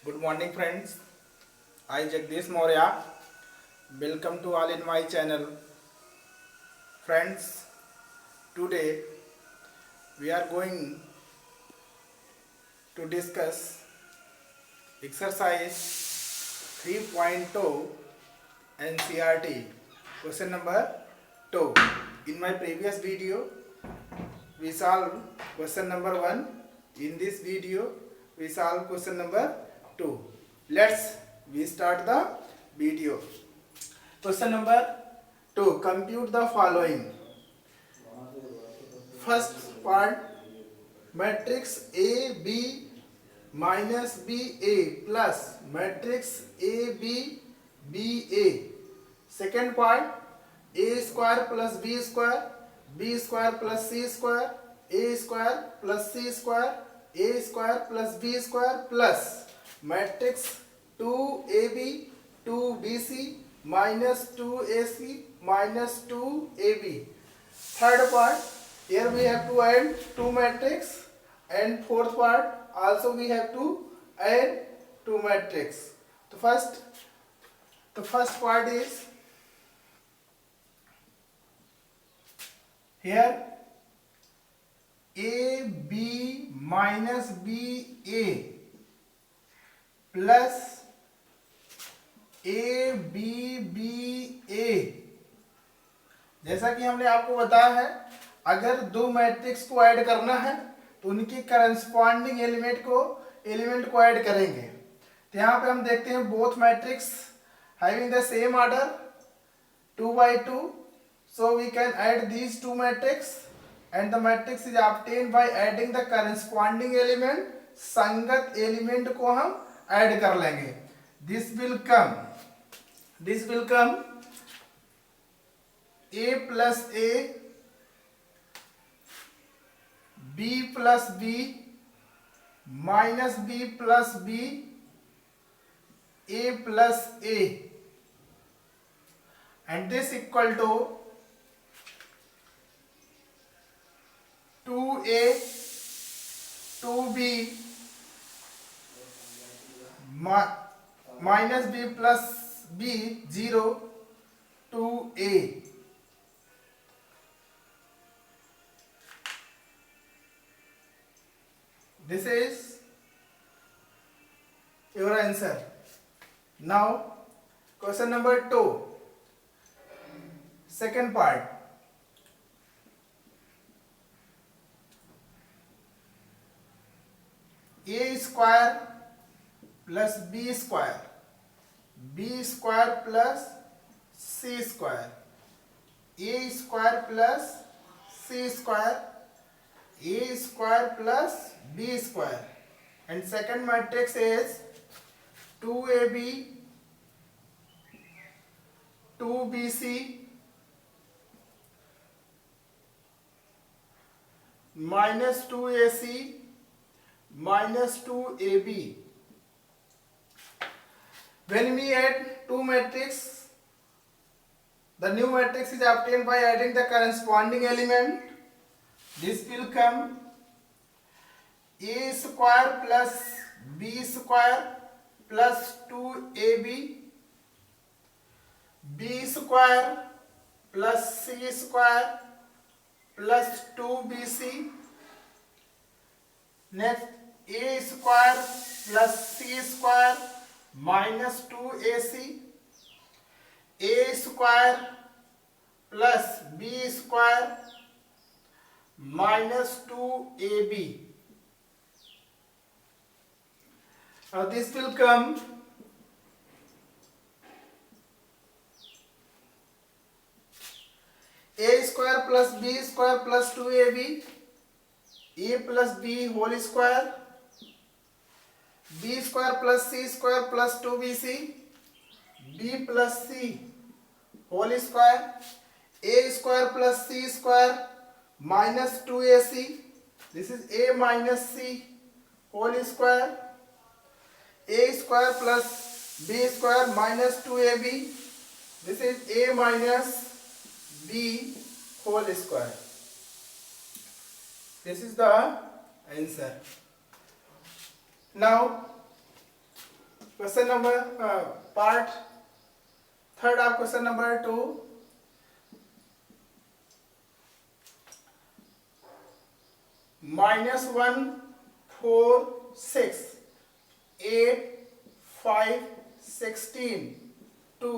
Good morning, friends. I Jagdish Maurya. Welcome to all in my channel. Friends, today we are going to discuss exercise 3.2 NCRT. Question number 2. In my previous video, we solved question number 1. In this video, we solve question number 2. Let's we start the video. Question number 2. Compute the following. First part, matrix A B minus B A plus matrix A B B A. Second part, A square plus B square, B square plus C square, A square plus C square, A square plus B square plus matrix 2AB 2BC minus 2AC minus 2AB. Third part, here we have to add two matrix, and fourth part also we have to add two matrix. The first part is here AB minus BA plus ABBA. जैसा कि हमने आपको बताया है, अगर दो matrix को add करना है तो उनकी करस्पॉन्डिंग एलिमेंट को ऐड करेंगे। तो यहाँ पे हम देखते हैं both matrix having the same order 2 by 2, so we can add these two matrix and the matrix is obtained by adding the corresponding element. संगत एलिमेंट को हम ऐड कर लेंगे। this will come A plus A, B plus B, minus B plus B, A plus A, and this equal to 2A, 2B, minus B plus B, 0, 2A. This is your answer. Now, question number 2, second part. A square plus B square, B square plus C square, A square plus C square, A square plus B square, and second matrix is 2AB 2BC minus 2AC minus 2AB. When we add two matrix, the new matrix is obtained by adding the corresponding element. This will come A square plus B square plus 2AB, B square plus C square plus 2BC. Next, A square plus C square minus 2AC, A square plus B square minus 2AB. Now this will come A square plus B square plus 2AB, A plus B whole square, B square plus C square plus 2BC, B plus C whole square, A square plus C square minus 2AC, this is A minus C whole square, A square plus B square minus 2AB, this is A minus B whole square. This is the answer. Now question number part third of question number 2. -1 4 6 8 5 16 2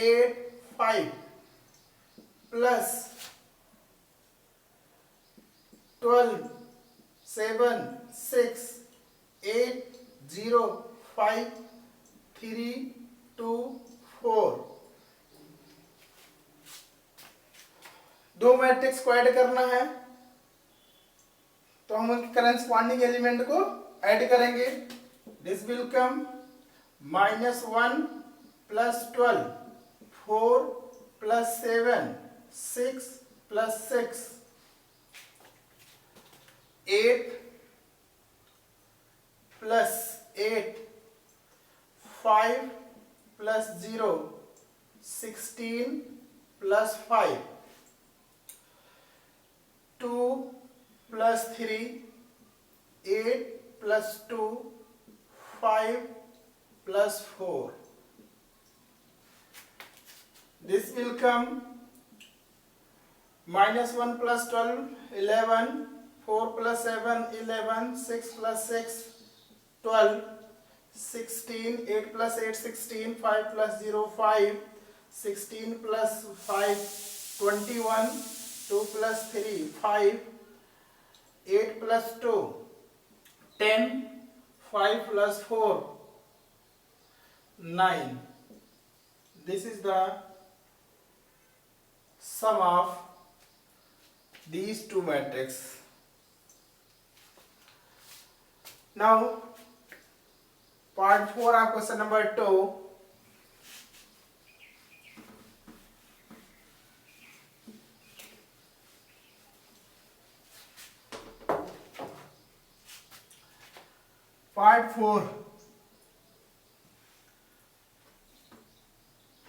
8 5 plus 12 7 6 8 0 5 3 2 4. दो matrix को add करना है, तो हम उनके corresponding element को add करेंगे. This will come -1 plus 12 4 plus 7 6 plus 6 8 plus 8 5 plus 0 16 plus 5 2 plus 3 8 plus 2 5 plus 4. This will come -1 plus 12 11 4 plus 7 11 6 plus 6 12 16 8 plus 8 16 5 plus 0 5 16 plus 5 21 2 plus 3 5 8 plus 2 10 5 plus 4 9. This is the sum of these two matrices. Now part 4 of question number 2. Part 4.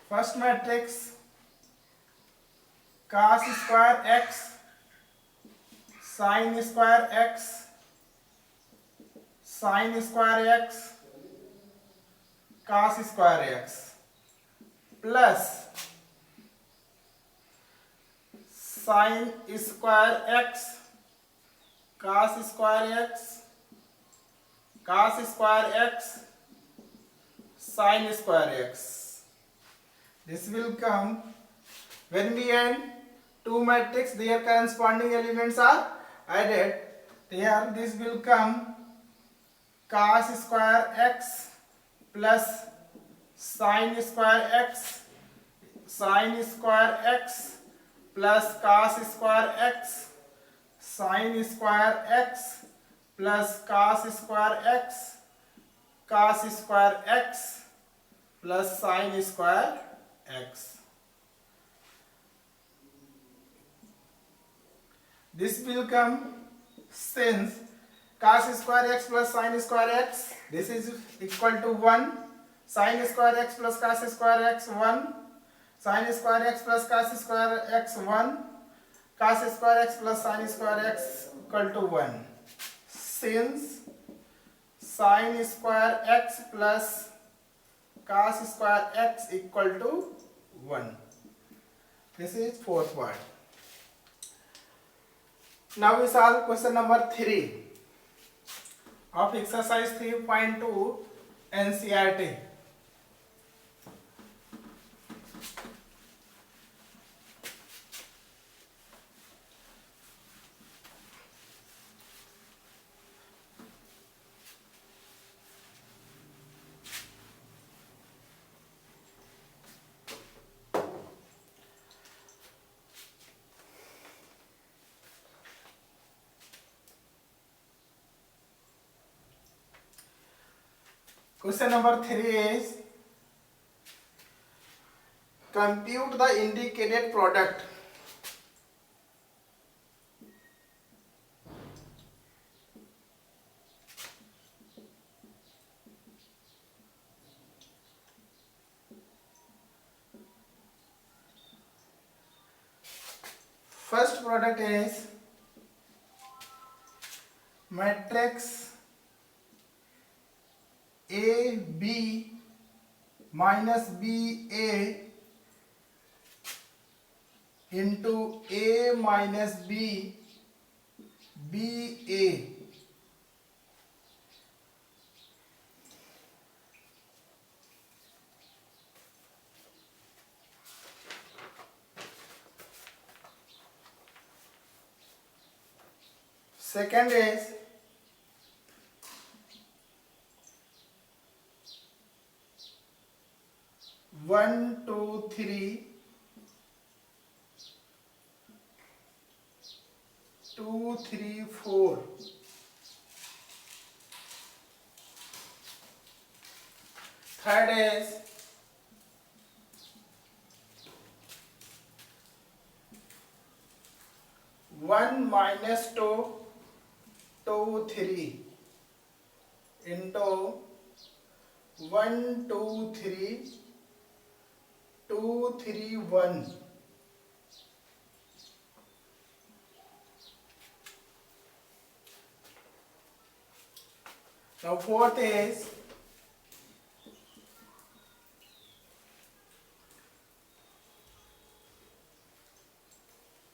First matrix cos square x sin square x sin square x cos square x plus sin square x cos square x cos square x sin square x. This will come when we add two matrices, their corresponding elements are added. Here this will come cos square x plus sin square x sin square x plus cos square x sin square x plus cos square x cos square x plus sin square x. This will come since cos square x plus sin square x, this is equal to 1, sin square x plus cos square x 1, sin square x plus cos square x 1, cos square x plus sin square x equal to 1. Since sin square x plus cos square x equal to 1. This is fourth part. Now we solve question number 3 of exercise 3.2 NCERT. Question number 3 is compute the indicated product. First product is matrix a b minus b a into a minus b b a. Second is 1 2 3 2 3 4। Third is 1 minus 2 2 3 into 1 2 3 2 3 1। Now fourth is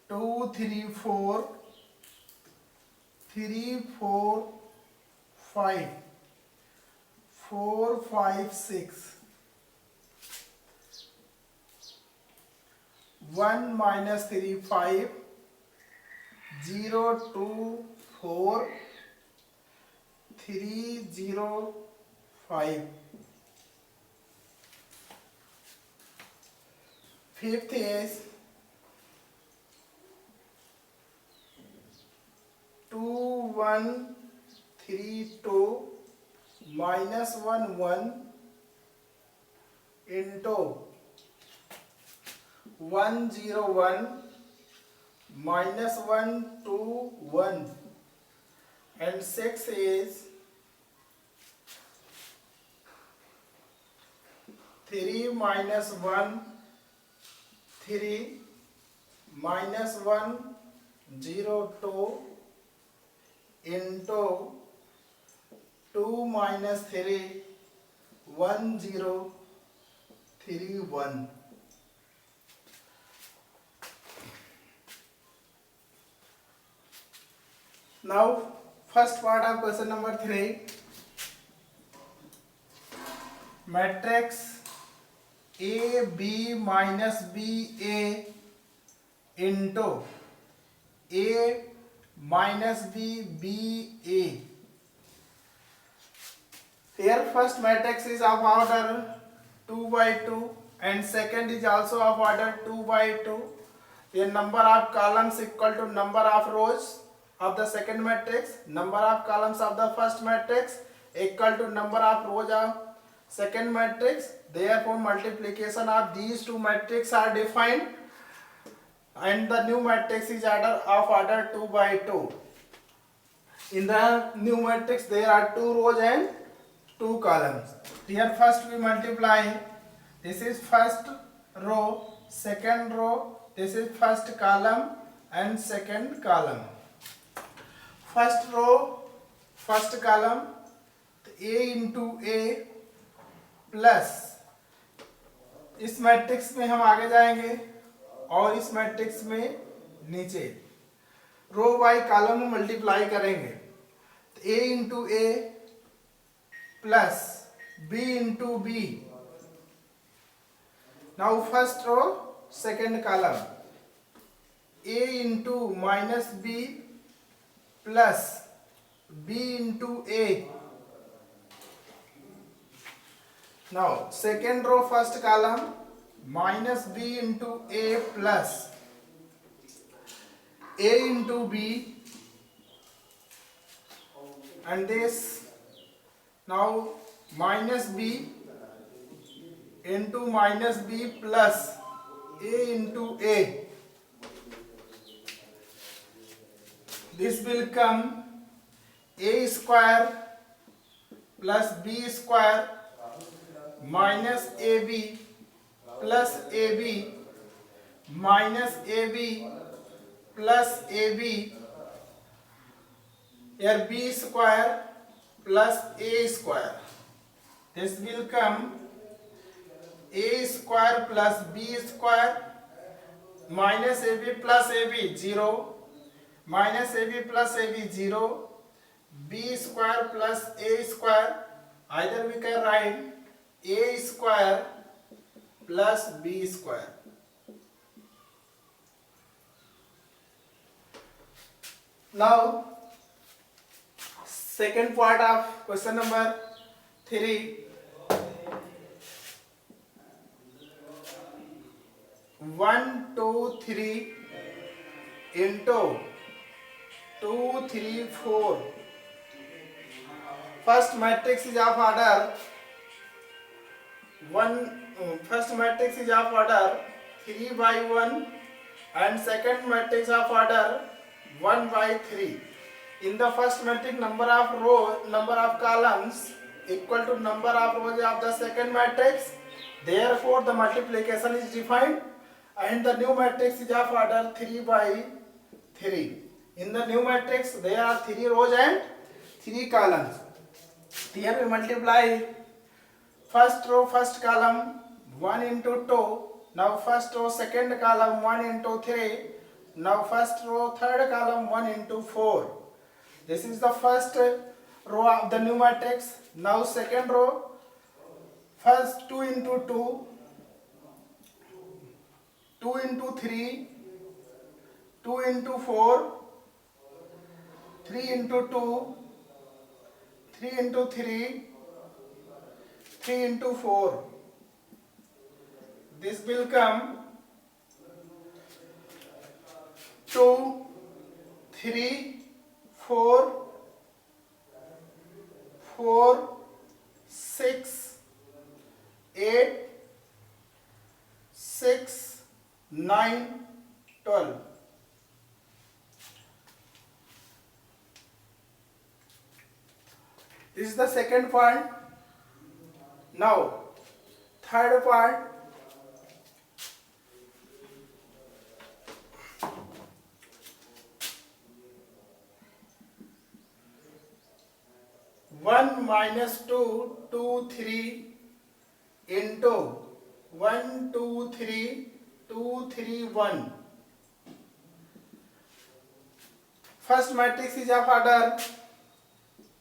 2 3 4 3 4 5 4 5 6। 1 minus 3 5 0 2 4 3 0 5। Fifth is 2 1 3 2 minus 1 1 into 1 0 1 minus 1 2 1। And 6 is 3 minus 1 3 minus 1 0 2 into 2 minus 3 1 0 3 1। Now first part of question number 3, matrix A B minus B A into A minus B B A। Here first matrix is of order 2 by 2 and second is also of order 2 by 2. The number of columns equal to number of rows of the second matrix, number of columns of the first matrix equal to number of rows of second matrix. Therefore multiplication of these two matrices are defined and the new matrix is of order 2 by 2. In the new matrix there are 2 rows and 2 columns. Here first we multiply. This is first row, second row, this is first column and second column. First row, first column, A into A plus इस matrix में हम आगे जाएंगे और इस matrix में नीचे row by column में मल्टीप्लाई करेंगे। तो A into a plus B into b. Now first row second column A into minus b plus B into a. Now second row first column minus B into A plus A into B and this now minus B into minus B plus A into A. This will come A square plus B square minus AB plus AB minus AB plus AB, here B square plus A square this will come a square plus b square minus ab plus ab 0 minus ab plus ab 0 b square plus a square. Either we can write a square plus b square. Now second part of question number 3. 1 2 3 into 2 3 4. First matrix is of order 3 by 1 and second matrix of order 1 by 3. In the first matrix, number of columns equal to number of rows of the second matrix. Therefore, the multiplication is defined, and the new matrix is of order 3 by 3. In the new matrix, there are 3 rows and 3 columns. Here we multiply first row, first column 1 into 2. Now first row, second column 1 into 3. Now first row, third column 1 into 4. This is the first row of the new matrix. Now second row, first 2 into 2, 2 into 3, 2 into 4, 3 into 2, 3 into 3, 3 into 4. This will come 2, 3, 4, 4, 6, 8, 6, 9, 12. This is the second part. Now, third part. One minus 2, 2, 3 into 1, 2, 3, 2, 3, 1. First matrix is of order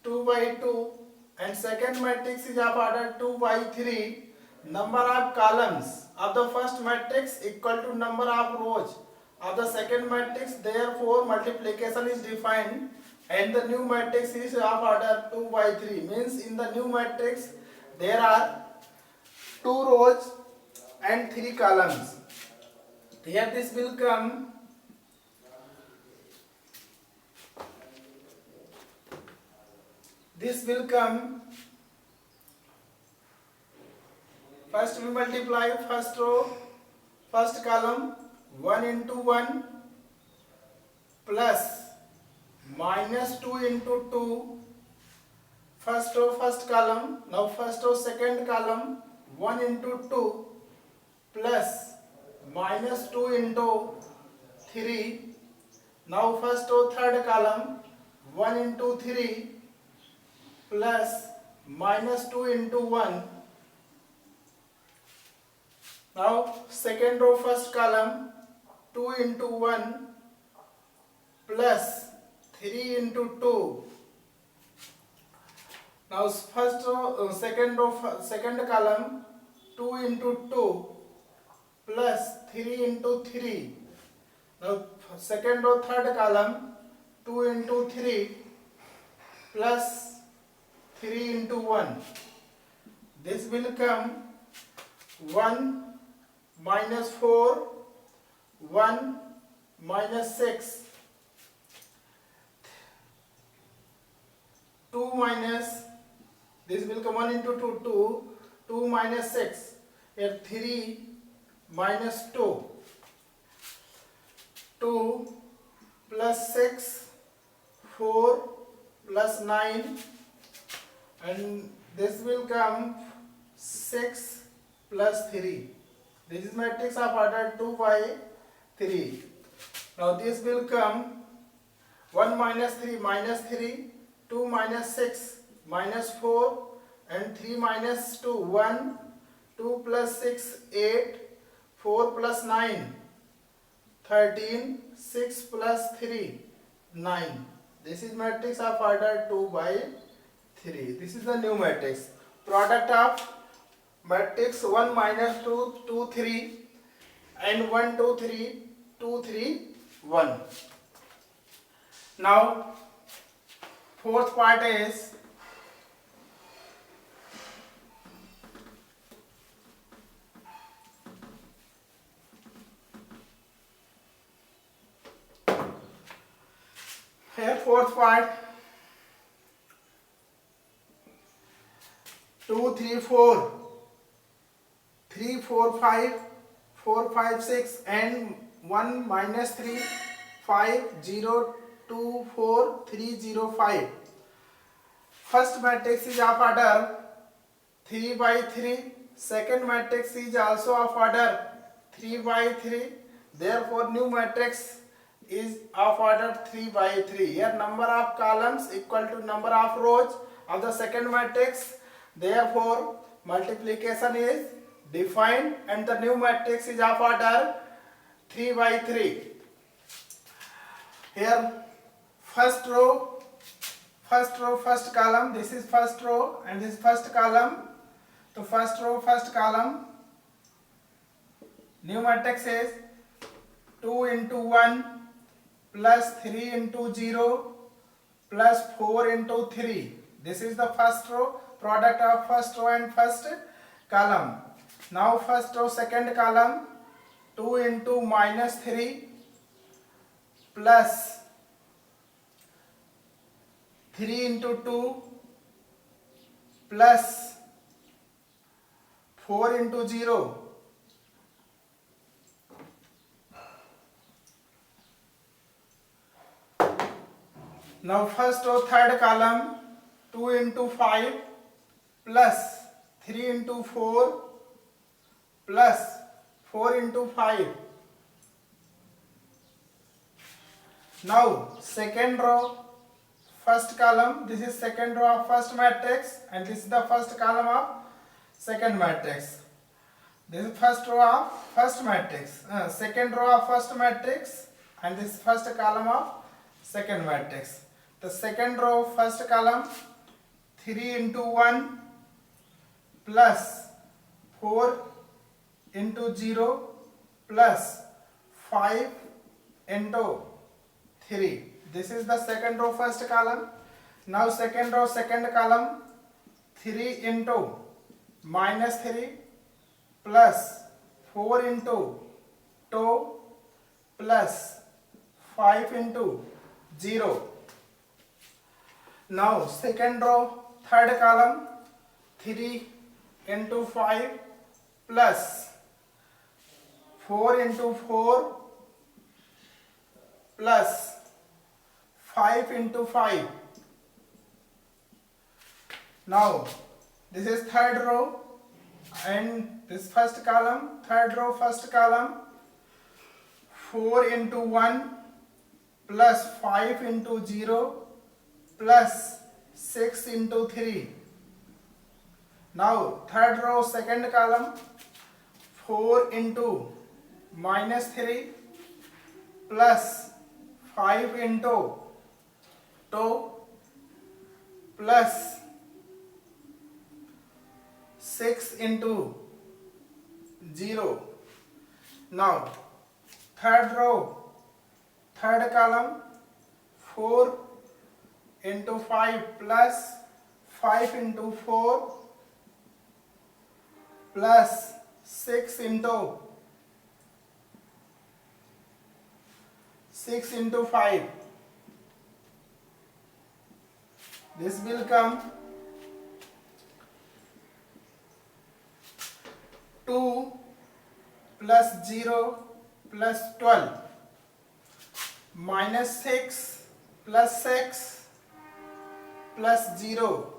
2 by 2 and second matrix is of order 2 by 3. Number of columns of the first matrix equal to number of rows of the second matrix. Therefore, multiplication is defined, and the new matrix is of order 2 by 3. Means in the new matrix there are 2 rows and 3 columns. Here this will come first we multiply first row, first column 1 into 1 plus minus 2 into 2, first row, first column. Now first row, second column 1 into 2 plus minus 2 into 3. Now first row, third column 1 into 3 plus minus 2 into 1. Now second row, first column 2 into 1 plus 3 into 2. Now first row, second column 2 into 2 plus 3 into 3. Now second row, third column 2 into 3 plus 3 into 1. This will come 1 minus 4, 1 minus 6, 2 minus, this will come 1 into 2, 2, 2 minus 6, here 3 minus 2, 2 plus 6, 4 plus 9, and this will come 6 plus 3. This is matrix of order 2 by 3. Now this will come 1 minus 3 minus 3, 2 minus 6 minus 4, and 3 minus 2, 1, 2 plus 6, 8, 4 plus 9, 13, 6 plus 3, 9. This is matrix of order 2 by 3. This is the new matrix. Product of matrix 1 minus 2, 2, 3 and 1, 2, 3, 2, 3, 1. Now, fourth part is here, fourth part 2, 3, 4, 3, 4, 5, 4, 5, 6 and 1 minus 3, 5, 0, 2, 4, 3, 0, 5. First matrix is of order 3 by 3. Second matrix is also of order 3 by 3. Therefore, new matrix is of order 3 by 3. Here number of columns equal to number of rows of the second matrix. Therefore, multiplication is defined and the new matrix is of order 3 by 3. Here first row, first column, this is first row and this is first column. So first row, first column, new matrix is 2 into 1 plus 3 into 0 plus 4 into 3. This is the first row, product of first row and first column. Now first row, second column, 2 into minus 3 plus 3 into 2 plus 4 into 0. Now first row, third column, 2 into 5 plus 3 into 4 plus 4 into 5. Now second row, first column, this is second row of first matrix and this is the first column of second matrix. This is first row of first matrix, second row of first matrix and this is first column of second matrix. The second row, first column, 3 into 1 plus 4 into 0 plus 5 into 3. This is the second row, first column. Now second row, second column, 3 into minus 3 plus 4 into 2 plus 5 into 0. Now second row, third column, 3 into 5 plus 4 into 4 plus 5 into 5. Now this is third row and this first column, third row, first column, 4 into 1 plus 5 into 0 plus 6 into 3. Now third row, second column, 4 into minus 3 plus 5 into 2 plus 6 into 0. Now third row, third column, 4 into 5 plus 5 into 4 plus 6 into 5. This will come 2 plus 0 plus 12 minus 6 plus 6 plus 0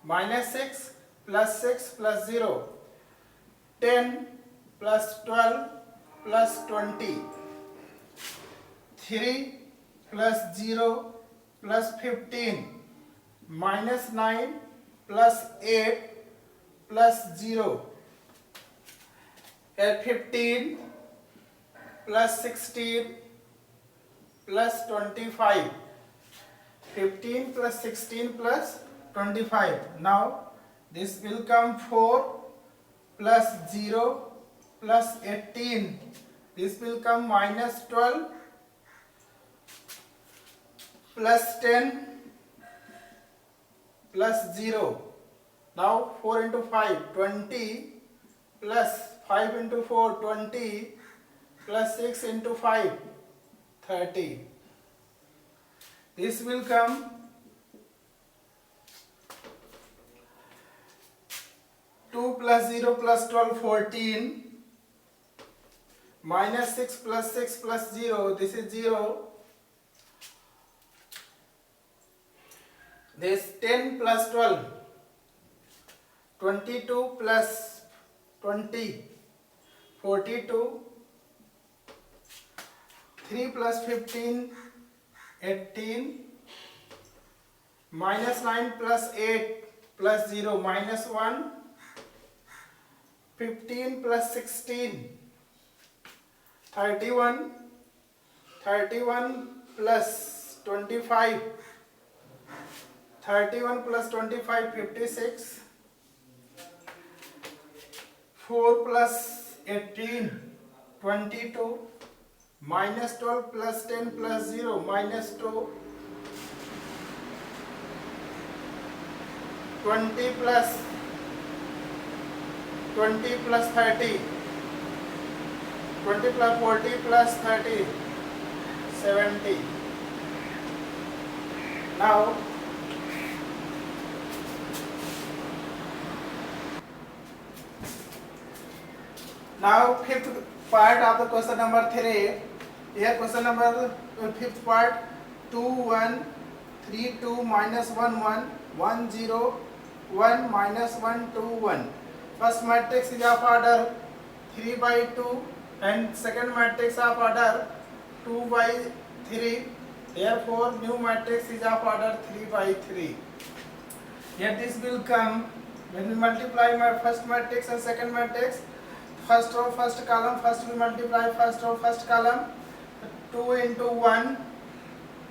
minus 6 plus 6 plus 0, 10 plus 12 plus 20, 3 plus 0 plus 15 minus 9 plus 8 plus 0. Here 15 plus 16 plus 25. 15 plus 16 plus 25. Now this will come 4 plus 0 plus 18. This will come minus 12 plus 10 plus 0. Now 4 into 5, 20 plus 5 into 4, 20 plus 6 into 5, 30. This will come 2 plus 0 plus 12, 14. Minus 6 plus 6 plus 0, this is 0. This 10 plus 12, 22 plus 20, 42. 3 plus 15, 18. Minus 9 plus 8 plus 0, minus 1. 15 plus 16, 31. 31 plus 25, 31 plus 25, 56. 4 plus 18, 22. Minus 12 plus 10 plus 0, minus 2. 20 plus 30. 20 plus 40 plus 30, 70. Now fifth part of the question number 3. Here question number fifth part, 2 1 3 2 minus 1 1 1 0 1 minus 1 2 1. First matrix is of order 3 by 2 and second matrix of order 2 by 3. Therefore new matrix is of order 3 by 3. Here this will come when we multiply my first matrix and second matrix. First row first column, first we multiply first row first column. 2 into 1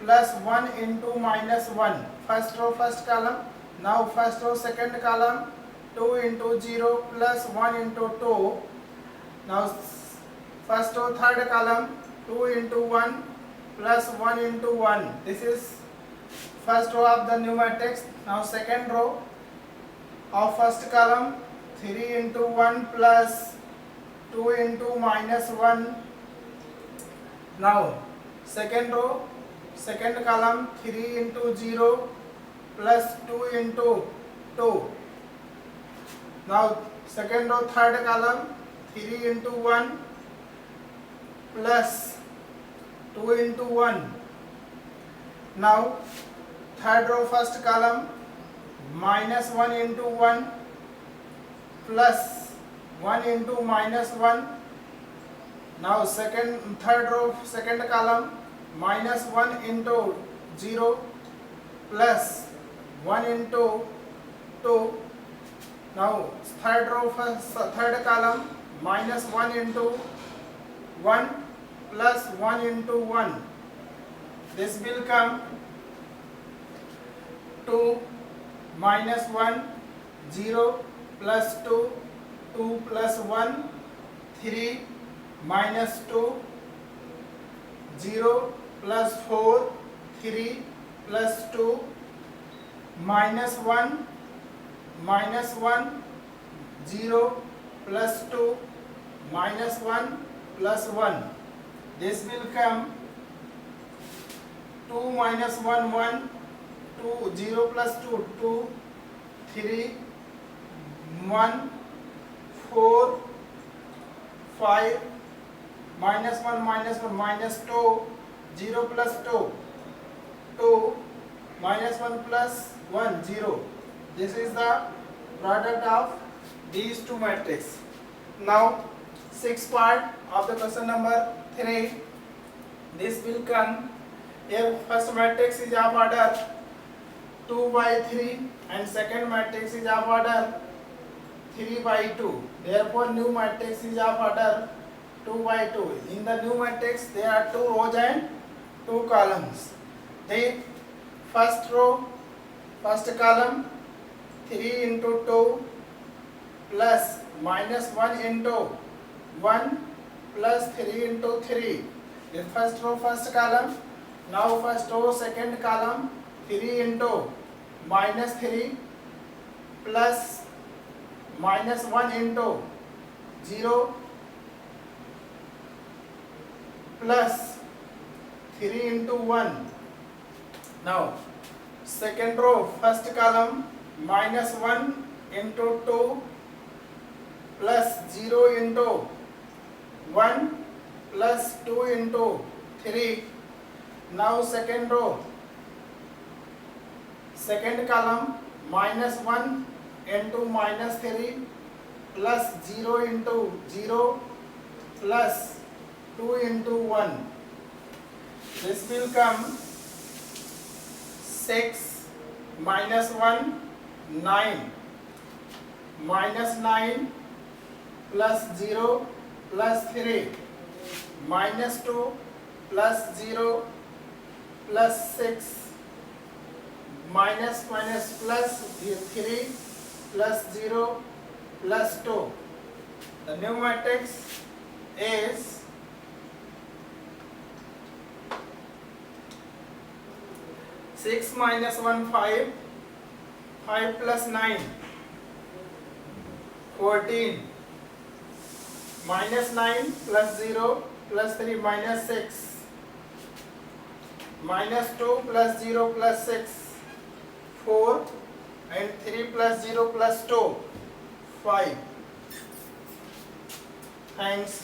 plus 1 into minus 1. First row first column. Now first row second column. 2 into 0 plus 1 into 2. Now first row third column. 2 into 1 plus 1 into 1. This is first row of the new matrix. Now second row of first column. 3 into 1 plus 2 into minus 1. Now second row second column 3 into 0 plus 2 into 2. Now second row third column 3 into 1 plus 2 into 1. Now third row first column minus 1 into 1 plus 1 into minus 1. Now third row second column minus 1 into 0 plus 1 into 2. Now third row third column minus 1 into 1 plus 1 into 1. This will come 2 minus 1, 0 plus 2, 2 plus 1, 3 minus 2, 0 plus 4, 3 plus 2, minus 1, 0 plus 2, minus 1 plus 1. This will come 2 minus 1, 1, 2, 0 plus 2, 2, 3, 1, 4, 5, minus 1, minus 2, 0 plus 2, 2, minus 1 plus 1, 0. This is the product of these two matrices. Now, sixth part of the question number 3. This will come. Here first matrix is of order 2 by 3, and second matrix is of order 3 by 2. Therefore new matrix is of order 2 by 2. In the new matrix there are 2 rows and 2 columns. Then first row, first column 3 into 2 plus minus 1 into 1 plus 3 into 3. The first row, first column. Now first row, second column 3 into minus 3 plus minus 1 into 0 plus 3 into 1. Now second row, first column minus 1 into 2 plus 0 into 1 plus 2 into 3. Now second row, second column minus 1 into minus 3 plus 0 into 0 plus 2 into 1. This will come 6 minus 1, 9, minus 9 plus 0 plus 3, minus 2 plus 0 plus 6, minus minus plus 3 plus 0 plus 2. The new matrix is 6 minus 1, 5, 5 plus 9, 14, minus 9 plus 0 plus 3 minus 6, minus 2 plus 0 plus 6, 4, and 3 plus 0 plus 2, 5. Thanks.